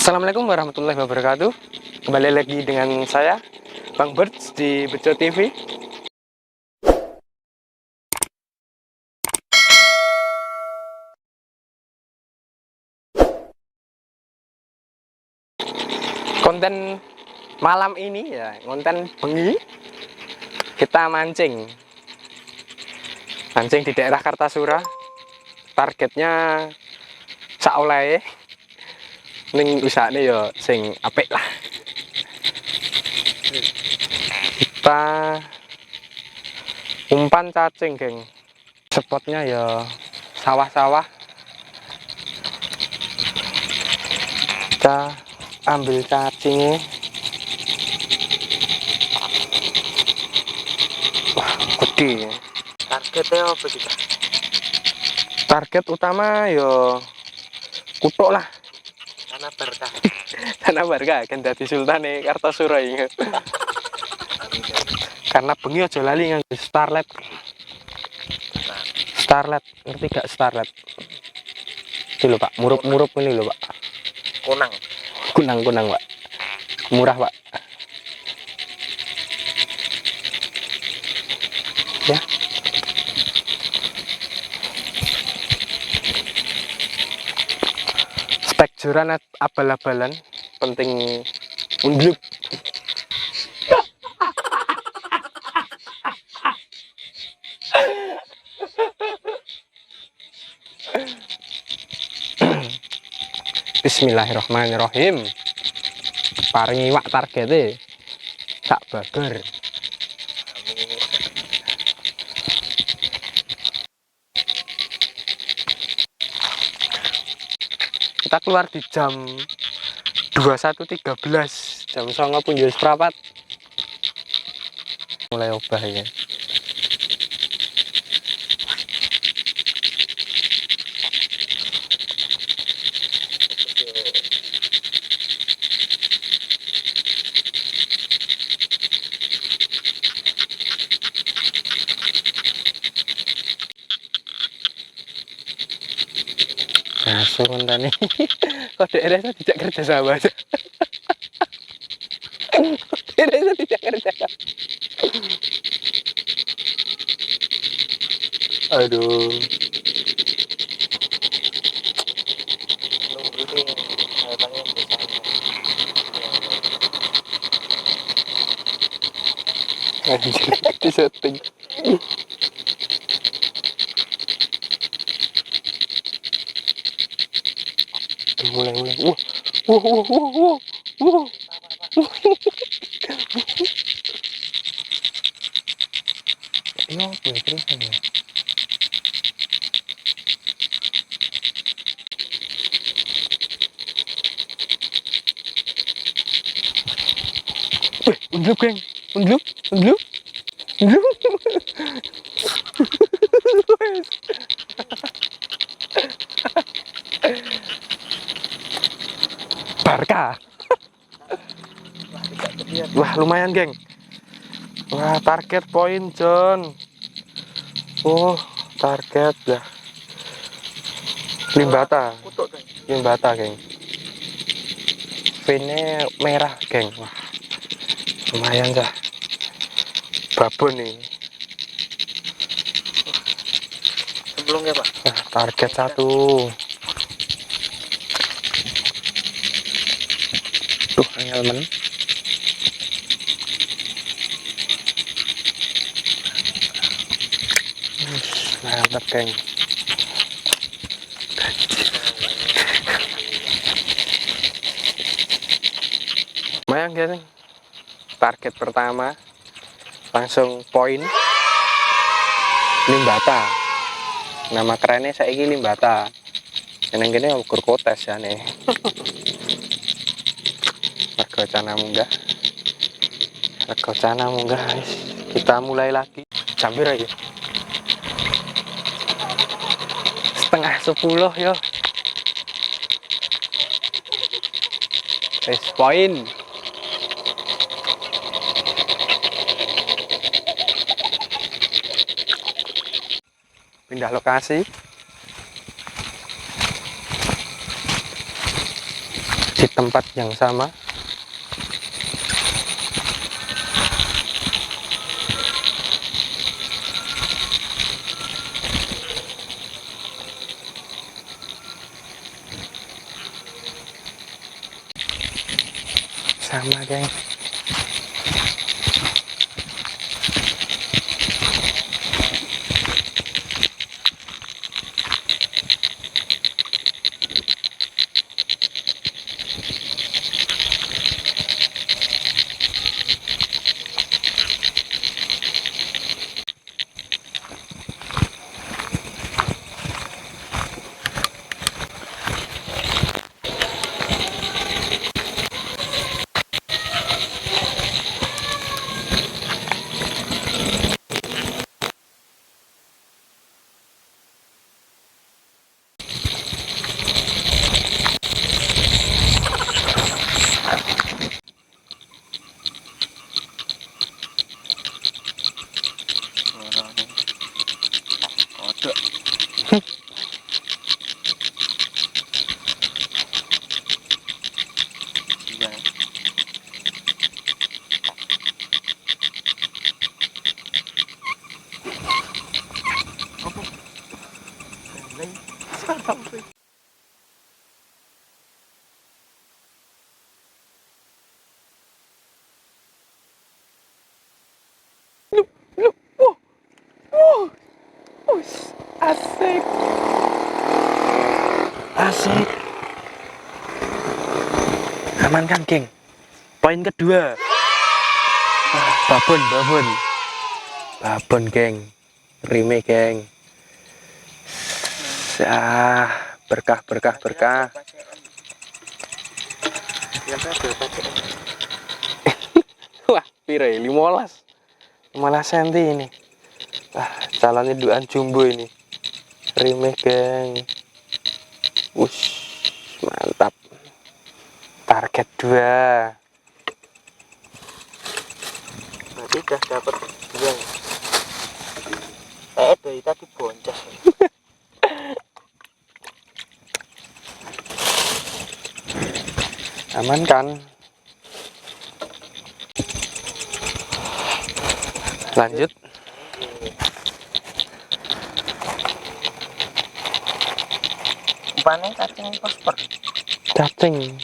Assalamualaikum warahmatullahi wabarakatuh. Kembali lagi dengan saya, Bang Birds di Bejo TV. Konten malam ini ya, konten bengi. Kita mancing di daerah Kartasura. Targetnya saoleh ning usahane ya sing apik lah. Kita umpan cacing, geng. Spotnya ya sawah-sawah. Kita ambil cacingnya. Wah, gede. Targetnya apa sih, Kak? Target utama ya kutuk lah. Tanah berkah. Tanah Barga kan dadi sultane Kartasura iki. Karena bengi aja lali nganggo starlet. Starlet, ngerti gak starlet? Iki lho, Pak, murup-murup ini lho, Pak. Kunang. Kunang, Pak. Murah, Pak. Ya. Spek joran abal-abalan, penting undluk. Bismillahirrahmanirrahim. Paringi wak targete sak bager. Kita keluar di jam 21.13, jam 09.00 pun jadi seprapat. Mulai obah ya. Masuk nih. Kok daerahnya tidak kerja sama aja. Daerahnya tidak kerja sama. Aduh. Anjir, di setting. Mulai. Wah. Ini apa ya terusan ya? Undluk, geng. Undluk. Barca. Wah, lumayan, geng. Wah, target poin, John. Oh, target ya. Limbata, geng. Finnya merah, geng. Wah, lumayan dah. Babon nih. Sebelumnya, Pak. Nah, target satu. Tuh, angel. Mantap, geng. Lumayan, geng. Target pertama langsung poin. Limbata. Nama kerennya saiki Limbata. Yang gini ukur kotes ya nih. Rego cana munggah, guys. Kita mulai lagi. Campur aja. 9:30 yo. Poin. Pindah lokasi. tempat yang sama. Sama geng. Asik. Asik. Aman kan, geng? Poin kedua. Babon, geng. Rime, geng. Berkah. Wah, pire 15 cm ini. Calonnya duaan jumbo ini. Rime, geng. Mantap. Target 2. Berarti udah dapat 2 ya. Dari tadi boncos. Aman kan? Lanjut. Umpannya cacing fosfor. Cacing.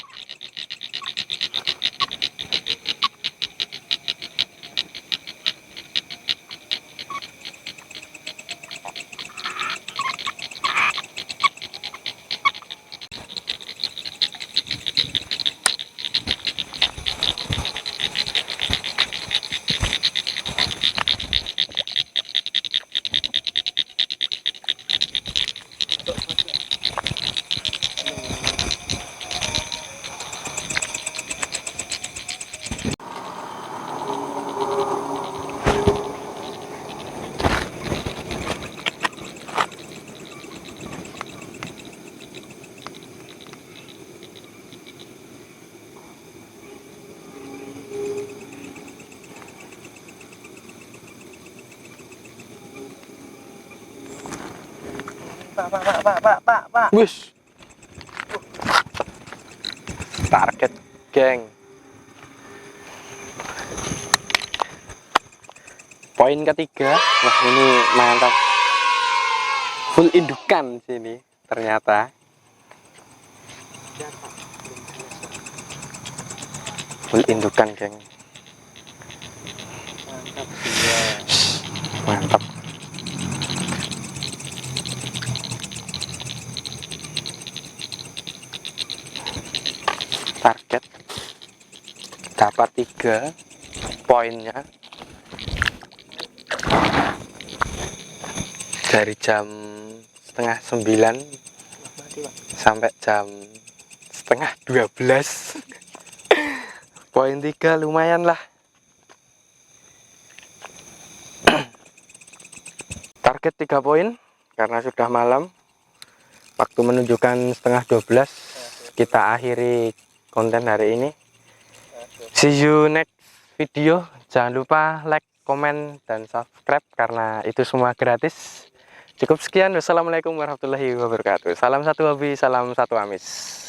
Pak. Wis. Target, geng. Poin ketiga. Wah, ini mantap. Full indukan sini ternyata. Full indukan, geng. Mantap. Target dapat 3 poinnya dari jam setengah 9 sampai jam setengah 12. Poin 3 lumayan lah. Target 3 poin karena sudah malam. Waktu menunjukkan setengah 12. Kita akhiri konten hari ini. See you next video. Jangan lupa like, komen, dan subscribe karena itu semua gratis. Cukup sekian. Wassalamualaikum warahmatullahi wabarakatuh. Salam satu hobi, salam satu amis.